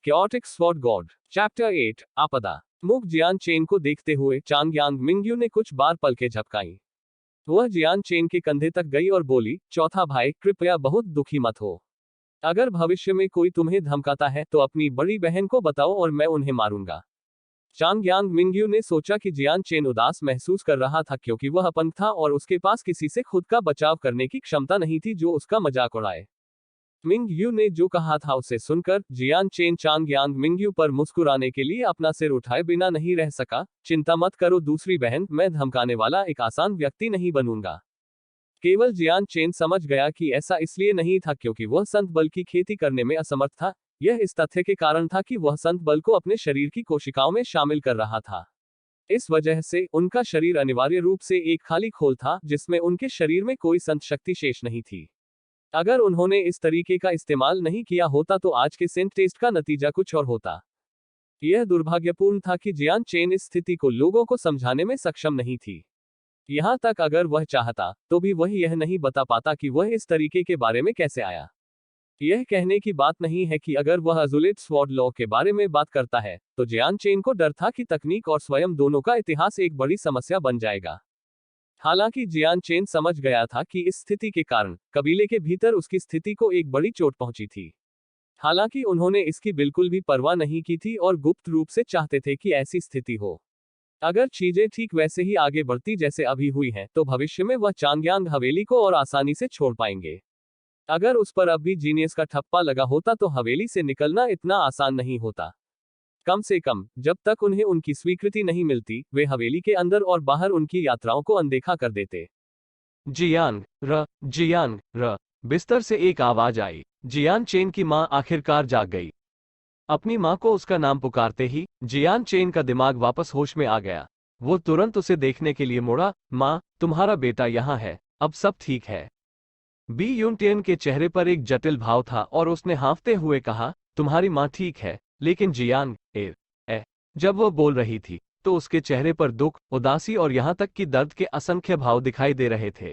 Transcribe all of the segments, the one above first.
Chaotic Sword God chapter 8 आपदा। मुख जियान chain को देखते हुए चांगयांग मिंगयू ने कुछ बार पलकें झपकाई। वह जियान चेन के कंधे तक गई और बोली, चौथा भाई, कृपया बहुत दुखी मत हो। अगर भविष्य में कोई तुम्हें धमकाता है तो अपनी बड़ी बहन को बताओ और मैं उन्हें मारूंगा। चांगयांग मिंगयू ने सोचा कि जियान चेन उदास महसूस कर रहा था क्योंकि वह अपंग था और उसके पास किसी से खुद का बचाव करने की क्षमता नहीं थी जो उसका मजाक उड़ाए। मिंगयू ने जो कहा था उसे सुनकर जियान चेन चांगयांग मिंगयू पर मुस्कुराने के लिए अपना सिर उठाए बिना नहीं रह सका। चिंता मत करो दूसरी बहन, मैं धमकाने वाला एक आसान व्यक्ति नहीं बनूंगा। केवल जियान चेन समझ गया कि ऐसा इसलिए नहीं था क्योंकि वह संत बल की खेती करने में असमर्थ था। यह इस तथ्य के कारण था कि वह संत बल को अपने शरीर की कोशिकाओं में शामिल कर रहा था। इस वजह से उनका शरीर अनिवार्य रूप से एक खाली खोल था जिसमें उनके शरीर में कोई संत शक्ति शेष नहीं थी। अगर उन्होंने इस तरीके का इस्तेमाल नहीं किया होता तो आज के सेंट टेस्ट का नतीजा कुछ और होता। यह दुर्भाग्यपूर्ण था कि जियान चेन इस स्थिति को लोगों को समझाने में सक्षम नहीं थी। यहां तक अगर वह चाहता तो भी वह यह नहीं बता पाता कि वह इस तरीके के बारे में कैसे आया। यह कहने की बात नहीं है कि अगर वह अजुलेट स्वॉर्ड लॉ के बारे में बात करता है तो जियान चेन को डर था कि तकनीक और स्वयं दोनों का इतिहास एक बड़ी समस्या बन जाएगा। हालांकि जियान चेन समझ गया था कि इस स्थिति के कारण कबीले के भीतर उसकी स्थिति को एक बड़ी चोट पहुंची थी। हालांकि उन्होंने इसकी बिल्कुल भी परवाह नहीं की थी और गुप्त रूप से चाहते थे कि ऐसी स्थिति हो। अगर चीजें ठीक वैसे ही आगे बढ़ती जैसे अभी हुई हैं तो भविष्य में वह चांगयांग हवेली को और आसानी से छोड़ पाएंगे। अगर उस पर अब भी जीनियस का ठप्पा लगा होता तो हवेली से निकलना इतना आसान नहीं होता। कम से कम जब तक उन्हें उनकी स्वीकृति नहीं मिलती वे हवेली के अंदर और बाहर उनकी यात्राओं को अनदेखा कर देते। जियांग र बिस्तर से एक आवाज आई। जियान चेन की मां आखिरकार जाग गई। अपनी मां को उसका नाम पुकारते ही जियान चेन का दिमाग वापस होश में आ गया। वो तुरंत उसे देखने के लिए मुड़ा। मां, तुम्हारा बेटा यहाँ है, अब सब ठीक है। बी यूनटेन के चेहरे पर एक जटिल भाव था और उसने हाँफते हुए कहा, तुम्हारी मां ठीक है, लेकिन जियांग जब वह बोल रही थी तो उसके चेहरे पर दुख, उदासी और यहां तक कि दर्द के असंख्य भाव दिखाई दे रहे थे।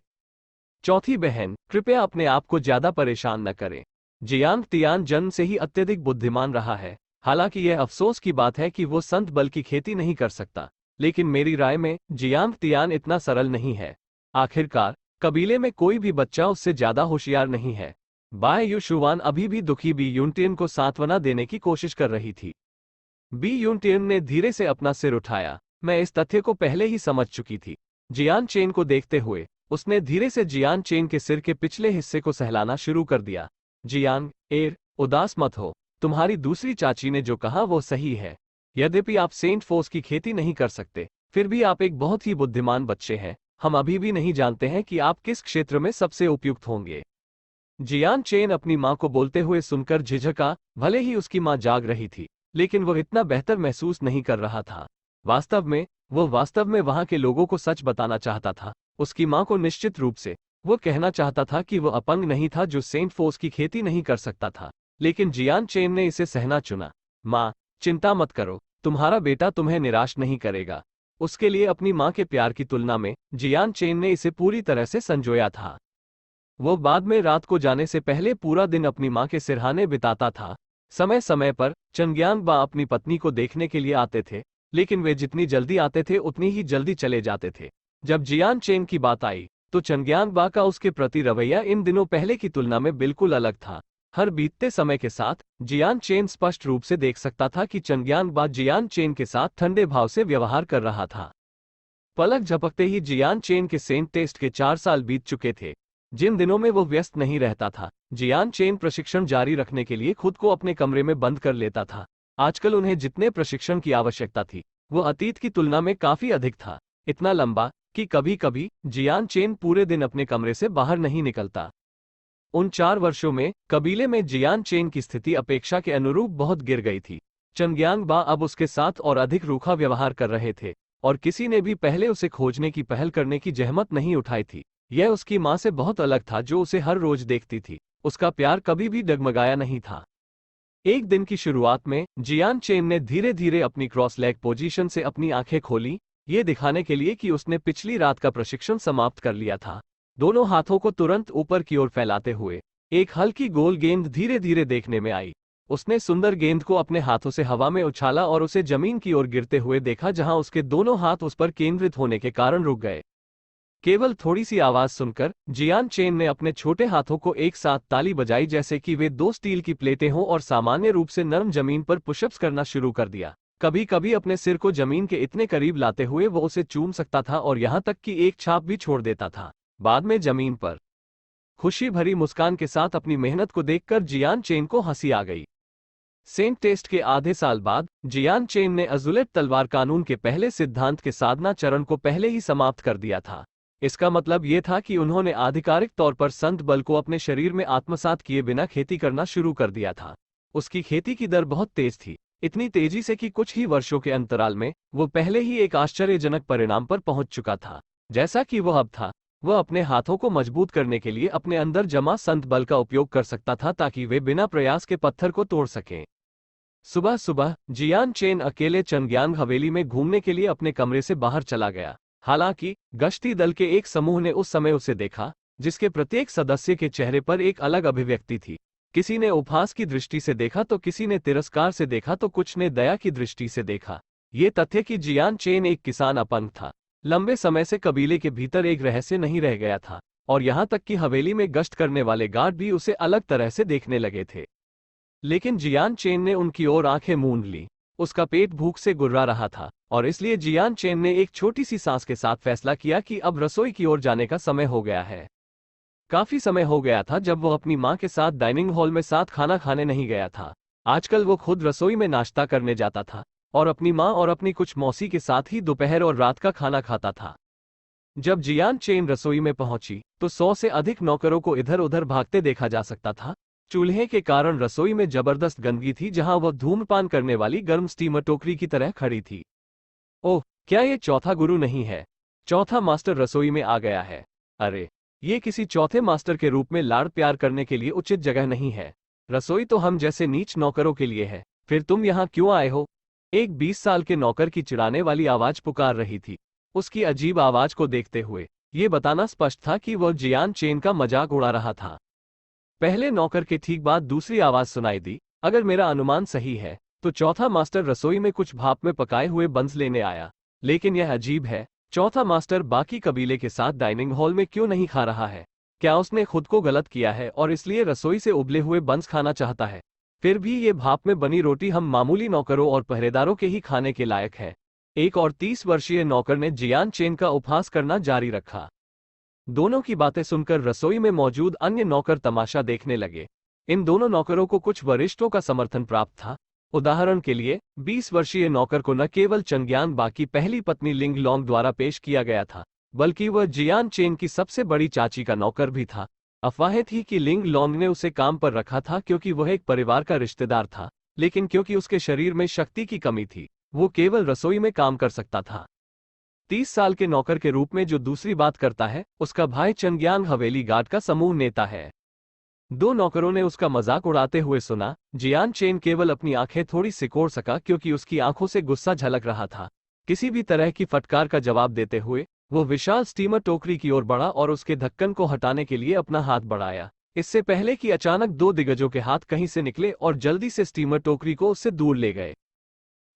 चौथी बहन, कृपया अपने आप को ज्यादा परेशान न करें। जियांग तियान जन्म से ही अत्यधिक बुद्धिमान रहा है। हालांकि यह अफसोस की बात है कि वो संत बल की खेती नहीं कर सकता, लेकिन मेरी राय में जियांग तियान इतना सरल नहीं है। आखिरकार कबीले में कोई भी बच्चा उससे ज्यादा होशियार नहीं है। बाय यू शुवान अभी भी दुखी बी यूनटेन को सांत्वना देने की कोशिश कर रही थी। बी यूनटेन ने धीरे से अपना सिर उठाया। मैं इस तथ्य को पहले ही समझ चुकी थी। जियान चेन को देखते हुए उसने धीरे से जियान चेन के सिर के पिछले हिस्से को सहलाना शुरू कर दिया। जियांग, उदास मत हो। तुम्हारी दूसरी चाची ने जो कहा वो सही है। यद्यपि आप सेंट फोर्स की खेती नहीं कर सकते, फिर भी आप एक बहुत ही बुद्धिमान बच्चे हैं। हम अभी भी नहीं जानते हैं कि आप किस क्षेत्र में सबसे उपयुक्त होंगे। जियान चेन अपनी मां को बोलते हुए सुनकर झिझका। भले ही उसकी मां जाग रही थी, लेकिन वह इतना बेहतर महसूस नहीं कर रहा था। वास्तव में वहां के लोगों को सच बताना चाहता था। उसकी मां को निश्चित रूप से वो कहना चाहता था कि वह अपंग नहीं था जो सेंट फोर्स की खेती नहीं कर सकता था, लेकिन जियान चेन ने इसे सहना चुना। मां, चिंता मत करो, तुम्हारा बेटा तुम्हें निराश नहीं करेगा। उसके लिए अपनी मां के प्यार की तुलना में जियान चेन ने इसे पूरी तरह से संजोया था। वो बाद में रात को जाने से पहले पूरा दिन अपनी मां के सिरहाने बिताता था। समय समय पर चंग्यांग बा अपनी पत्नी को देखने के लिए आते थे, लेकिन वे जितनी जल्दी आते थे उतनी ही जल्दी चले जाते थे। जब जियान चेन की बात आई तो चंग्यांग बा का उसके प्रति रवैया इन दिनों पहले की तुलना में बिल्कुल अलग था। हर बीतते समय के साथ जियान चेन स्पष्ट रूप से देख सकता था कि चंग्यांग बा जियान चेन के साथ ठंडे भाव से व्यवहार कर रहा था। पलक झपकते ही जियान चेन के सेंट टेस्ट के 4 साल बीत चुके थे। जिन दिनों में वो व्यस्त नहीं रहता था, जियान चेन प्रशिक्षण जारी रखने के लिए खुद को अपने कमरे में बंद कर लेता था। आजकल उन्हें जितने प्रशिक्षण की आवश्यकता थी वो अतीत की तुलना में काफी अधिक था। इतना लंबा कि कभी कभी जियान चेन पूरे दिन अपने कमरे से बाहर नहीं निकलता। उन 4 वर्षों में कबीले में जियान चेन की स्थिति अपेक्षा के अनुरूप बहुत गिर गई थी। चंग्यांग बा अब उसके साथ और अधिक रूखा व्यवहार कर रहे थे और किसी ने भी पहले उसे खोजने की पहल करने की जहमत नहीं उठाई थी। यह उसकी मां से बहुत अलग था जो उसे हर रोज देखती थी। उसका प्यार कभी भी डगमगाया नहीं था। एक दिन की शुरुआत में जियान चेन ने धीरे धीरे अपनी क्रॉस लेग पोजीशन से अपनी आंखें खोली, ये दिखाने के लिए कि उसने पिछली रात का प्रशिक्षण समाप्त कर लिया था। दोनों हाथों को तुरंत ऊपर की ओर फैलाते हुए एक हल्की गोल गेंद धीरे धीरे देखने में आई। उसने सुंदर गेंद को अपने हाथों से हवा में उछाला और उसे जमीन की ओर गिरते हुए देखा, जहां उसके दोनों हाथ उस पर केंद्रित होने के कारण रुक गए। केवल थोड़ी सी आवाज सुनकर जियान चेन ने अपने छोटे हाथों को एक साथ ताली बजाई, जैसे कि वे दो स्टील की प्लेटें हों, और सामान्य रूप से नरम जमीन पर पुशअप्स करना शुरू कर दिया। कभी कभी अपने सिर को जमीन के इतने करीब लाते हुए वो उसे चूम सकता था और यहां तक कि एक छाप भी छोड़ देता था। बाद में जमीन पर खुशी भरी मुस्कान के साथ अपनी मेहनत को देखकर जियान चेन को हंसी आ गई। सेंट टेस्ट के आधे साल बाद जियान चेन ने अज़ुलेट तलवार कानून के पहले सिद्धांत के साधना चरण को पहले ही समाप्त कर दिया था। इसका मतलब यह था कि उन्होंने आधिकारिक तौर पर संत बल को अपने शरीर में आत्मसात किए बिना खेती करना शुरू कर दिया था। उसकी खेती की दर बहुत तेज थी, इतनी तेजी से कि कुछ ही वर्षों के अंतराल में वो पहले ही एक आश्चर्यजनक परिणाम पर पहुंच चुका था। जैसा कि वह अब था, वह अपने हाथों को मजबूत करने के लिए अपने अंदर जमा संत बल का उपयोग कर सकता था ताकि वे बिना प्रयास के पत्थर को तोड़ सकें। सुबह सुबह जियान चेन अकेले चंग्यांग हवेली में घूमने के लिए अपने कमरे से बाहर चला गया। हालांकि गश्ती दल के एक समूह ने उस समय उसे देखा, जिसके प्रत्येक सदस्य के चेहरे पर एक अलग अभिव्यक्ति थी। किसी ने उपहास की दृष्टि से देखा तो किसी ने तिरस्कार से देखा तो कुछ ने दया की दृष्टि से देखा। ये तथ्य कि जियान चेन एक किसान अपंग था, लंबे समय से कबीले के भीतर एक रहस्य नहीं रह गया था, और यहां तक कि हवेली में गश्त करने वाले गार्ड भी उसे अलग तरह से देखने लगे थे। लेकिन जियान चेन ने उनकी ओर आंखें मूंद ली। उसका पेट भूख से गुर्रा रहा था और इसलिए जियान चेन ने एक छोटी सी सांस के साथ फैसला किया कि अब रसोई की ओर जाने का समय हो गया है। काफी समय हो गया था जब वो अपनी मां के साथ डाइनिंग हॉल में साथ खाना खाने नहीं गया था। आजकल वो खुद रसोई में नाश्ता करने जाता था और अपनी मां और अपनी कुछ मौसी के साथ ही दोपहर और रात का खाना खाता था। जब जियान चेन रसोई में पहुंची तो 100 से अधिक नौकरों को इधर उधर भागते देखा जा सकता था। चूल्हे के कारण रसोई में जबरदस्त गंदगी थी, जहां वह धूम्रपान करने वाली गर्म स्टीमर टोकरी की तरह खड़ी थी। ओह, क्या ये चौथा गुरु नहीं है? चौथा मास्टर रसोई में आ गया है। अरे, ये किसी चौथे मास्टर के रूप में लाड़ प्यार करने के लिए उचित जगह नहीं है। रसोई तो हम जैसे नीच नौकरों के लिए है, फिर तुम यहाँ क्यों आए हो? एक 20 साल के नौकर की चिढ़ाने वाली आवाज पुकार रही थी। उसकी अजीब आवाज को देखते हुए ये बताना स्पष्ट था कि वह जियान चेन का मजाक उड़ा रहा था। पहले नौकर के ठीक बाद दूसरी आवाज सुनाई दी। अगर मेरा अनुमान सही है तो चौथा मास्टर रसोई में कुछ भाप में पकाए हुए बंस लेने आया। लेकिन यह अजीब है, चौथा मास्टर बाकी कबीले के साथ डाइनिंग हॉल में क्यों नहीं खा रहा है? क्या उसने खुद को गलत किया है और इसलिए रसोई से उबले हुए बंस खाना चाहता है? फिर भी ये भाप में बनी रोटी हम मामूली नौकरों और पहरेदारों के ही खाने के लायक है। एक और 30 वर्षीय नौकर ने जियान चेन का उपहास करना जारी रखा। दोनों की बातें सुनकर रसोई में मौजूद अन्य नौकर तमाशा देखने लगे। इन दोनों नौकरों को कुछ वरिष्ठों का समर्थन प्राप्त था। उदाहरण के लिए 20 वर्षीय नौकर को न केवल चंग्यांग की पहली पत्नी लिंग लोंग द्वारा पेश किया गया था, बल्कि वह जियान चेन की सबसे बड़ी चाची का नौकर भी था। अफवाहें थी कि लिंग लोंग ने उसे काम पर रखा था क्योंकि वह एक परिवार का रिश्तेदार था, लेकिन क्योंकि उसके शरीर में शक्ति की कमी थी, वो केवल रसोई में काम कर सकता था। 30 साल के नौकर के रूप में जो दूसरी बात करता है, उसका भाई चंग्यांग हवेली गार्ड का समूह नेता है। दो नौकरों ने उसका मजाक उड़ाते हुए सुना। जियान चेन केवल अपनी आंखें थोड़ी सिकोड़ सका क्योंकि उसकी आंखों से गुस्सा झलक रहा था। किसी भी तरह की फटकार का जवाब देते हुए वो विशाल स्टीमर टोकरी की ओर बढ़ा और उसके ढक्कन को हटाने के लिए अपना हाथ बढ़ाया, इससे पहले कि अचानक दो दिग्गजों के हाथ कहीं से निकले और जल्दी से स्टीमर टोकरी को उससे दूर ले गए।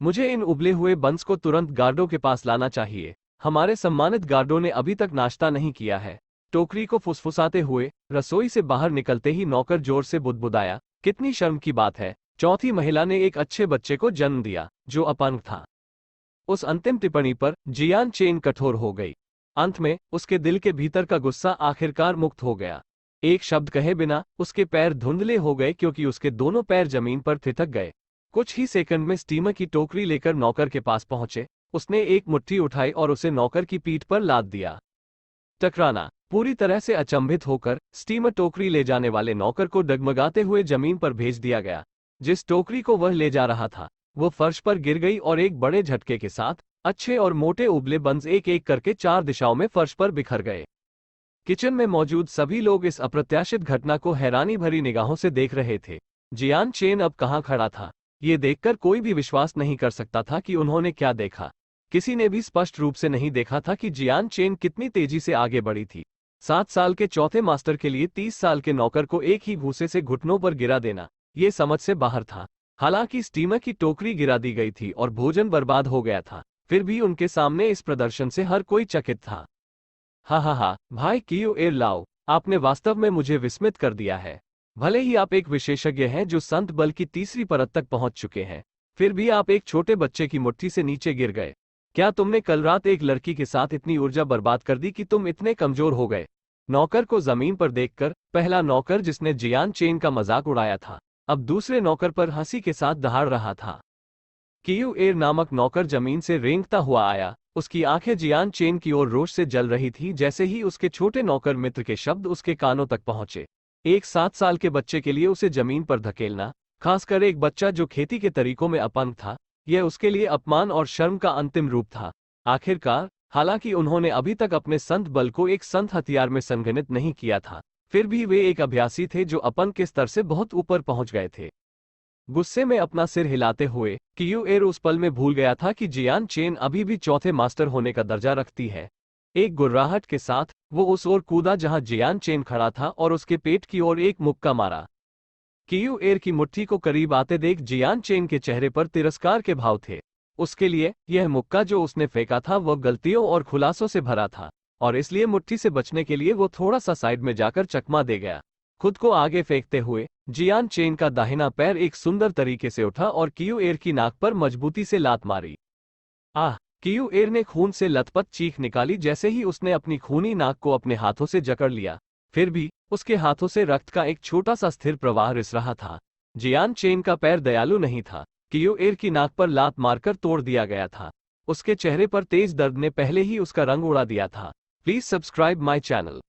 मुझे इन उबले हुए बंस को तुरंत गार्डों के पास लाना चाहिए। हमारे सम्मानित गार्डों ने अभी तक नाश्ता नहीं किया है। टोकरी को फुसफुसाते हुए रसोई से बाहर निकलते ही नौकर जोर से बुदबुदाया। कितनी शर्म की बात है, चौथी महिला ने एक अच्छे बच्चे को जन्म दिया जो अपंग था। उस अंतिम टिप्पणी पर जियान चेन कठोर हो गई। अंत में उसके दिल के भीतर का गुस्सा आखिरकार मुक्त हो गया। एक शब्द कहे बिना उसके पैर धुंधले हो गए क्योंकि उसके दोनों पैर जमीन पर थितक गए। कुछ ही सेकंड में स्टीमर की टोकरी लेकर नौकर के पास पहुंचे। उसने एक मुट्ठी उठाई और उसे नौकर की पीठ पर लाद दिया। टकराना। पूरी तरह से अचंभित होकर स्टीमर टोकरी ले जाने वाले नौकर को डगमगाते हुए जमीन पर भेज दिया गया। जिस टोकरी को वह ले जा रहा था वो फर्श पर गिर गई और एक बड़े झटके के साथ अच्छे और मोटे उबले बंस एक एक करके 4 दिशाओं में फर्श पर बिखर गए। किचन में मौजूद सभी लोग इस अप्रत्याशित घटना को हैरानी भरी निगाहों से देख रहे थे। जियान चेन अब कहाँ खड़ा था, ये देखकर कोई भी विश्वास नहीं कर सकता था कि उन्होंने क्या देखा। किसी ने भी स्पष्ट रूप से नहीं देखा था कि जियान चेन कितनी तेजी से आगे बढ़ी थी। 7 साल के चौथे मास्टर के लिए 30 साल के नौकर को एक ही घूंसे से घुटनों पर गिरा देना ये समझ से बाहर था। हालांकि स्टीमर की टोकरी गिरा दी गई थी और भोजन बर्बाद हो गया था, फिर भी उनके सामने इस प्रदर्शन से हर कोई चकित था। हा, भाई कियो एर लाओ, आपने वास्तव में मुझे विस्मित कर दिया है। भले ही आप एक विशेषज्ञ हैं जो संत बल की तीसरी परत तक पहुंच चुके हैं, फिर भी आप एक छोटे बच्चे की मुट्ठी से नीचे गिर गए। क्या तुमने कल रात एक लड़की के साथ इतनी ऊर्जा बर्बाद कर दी कि तुम इतने कमजोर हो गए? नौकर को जमीन पर देखकर पहला नौकर जिसने जियान चेन का मजाक उड़ाया था, अब दूसरे नौकर पर हंसी के साथ दहाड़ रहा था। कियू एर नामक नौकर जमीन से रेंगता हुआ आया, उसकी आंखें जियान चेन की ओर रोष से जल रही थी जैसे ही उसके छोटे नौकर मित्र के शब्द उसके कानों तक पहुंचे। एक 7 साल के बच्चे के लिए उसे जमीन पर धकेलना, खासकर एक बच्चा जो खेती के तरीकों में अपंग था, यह उसके लिए अपमान और शर्म का अंतिम रूप था। आखिरकार, हालांकि उन्होंने अभी तक अपने संत बल को एक संत हथियार में संगठित नहीं किया था, फिर भी वे एक अभ्यासी थे जो अपंग के स्तर से बहुत ऊपर पहुंच गए थे। गुस्से में अपना सिर हिलाते हुए कियू एर उस पल में भूल गया था कि जियान चेन अभी भी चौथे मास्टर होने का दर्जा रखती है। एक गुर्राहट के साथ वो उस ओर कूदा जहां जियान चेन खड़ा था और उसके पेट की ओर एक मुक्का मारा। कियू एर की मुट्ठी को करीब आते देख जियान चेन के चेहरे पर तिरस्कार के भाव थे। उसके लिए यह मुक्का जो उसने फेंका था वह गलतियों और खुलासों से भरा था, और इसलिए मुट्ठी से बचने के लिए वो थोड़ा सा साइड में जाकर चकमा दे गया। खुद को आगे फेंकते हुए जियान चेन का दाहिना पैर एक सुंदर तरीके से उठा और कियू एर की नाक पर मजबूती से लात मारी। आह! कियू एर ने खून से लथपथ चीख निकाली जैसे ही उसने अपनी खूनी नाक को अपने हाथों से जकड़ लिया। फिर भी उसके हाथों से रक्त का एक छोटा सा स्थिर प्रवाह रिस रहा था। जियान चेन का पैर दयालु नहीं था। कियू एर की नाक पर लात मारकर तोड़ दिया गया था। उसके चेहरे पर तेज दर्द ने पहले ही उसका रंग उड़ा दिया था। Please subscribe my channel.